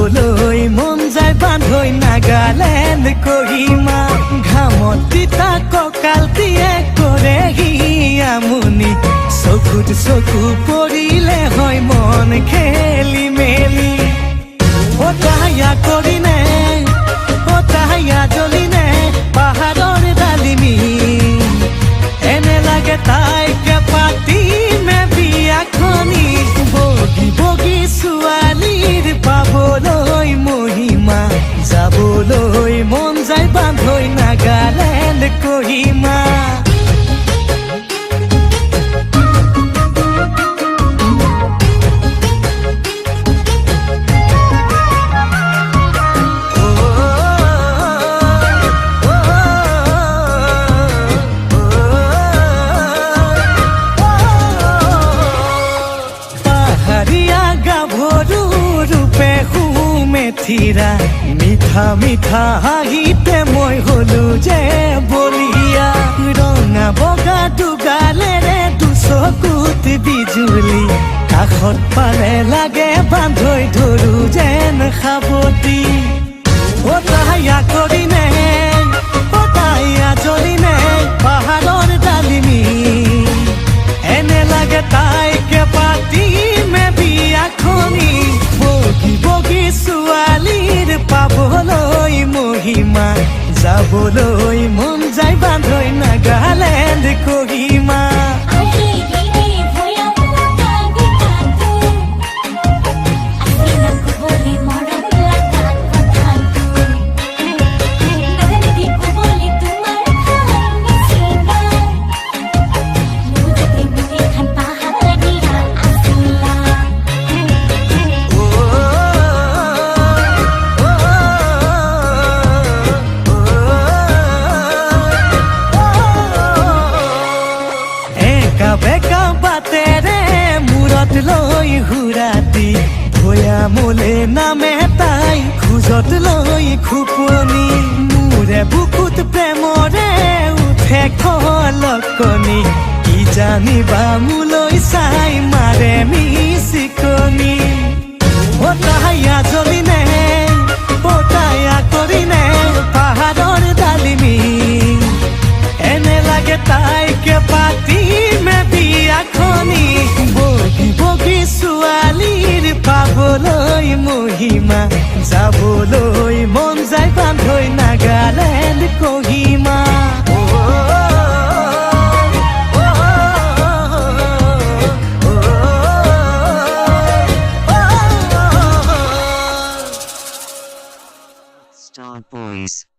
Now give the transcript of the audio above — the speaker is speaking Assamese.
যাবলৈ মন যায় বান্ধৈ নাগালেণ্ড কহিমা ঘামত তিতা কঁকালটিয়ে কৰেহি আমনি চকুত চকু পৰিলে হয় মন খেলি মেলি অতাহায়া কৰিনে অতাহায়া জ্বলিনে পাহাৰৰ ডালিমি এনে লাগে তাইকে পাতিমে বিয়াখনি বগী বগী ছোৱালীৰ পাবলৈ মহিমা যাবলৈ মন যায় বান্ধৈ নাগালেণ্ড কহিমা থিৰা মিঠা মিঠা হাঁহিতে মই হলো যে বলিয়া ৰঙা বগা দুগালেৰে দুচকুত বিজুলি কাষত পালে লাগে বান্ধৈ ধৰো যেন সাৱটি অতাহায়া কৰিনে অতাহায়া জ্বলিনে পাহাৰৰ ডালিমি এনে লাগে তাইকে পাতিমে বিয়াখনি বগী বগী ছোৱালীৰ পাবলৈ মহিমা যাবলৈ মন যায় বান্ধৈ নাগালেণ্ড কহিমা বেকা বাটেৰে মূৰত লৈ হুৰাতি ভৈয়ামলে নামে তাই খোজত লৈ খুপনি মোৰে বুকুত প্ৰেমৰে উঠে খলকনি কি জানিবা মোলৈ চাই মাৰে মিচিকনি অতাহায়া জ্বলিনে অতাহায়া কৰিনে পাহাৰৰ ডালিমি এনে লাগে তাইকে পাতিমে বিয়াখনি বগী বগী ছোৱালীৰ পাবলৈ মহিমা যাবলৈ মন যায় বান্ধৈ নাগালেণ্ড কহিমা Star Boys.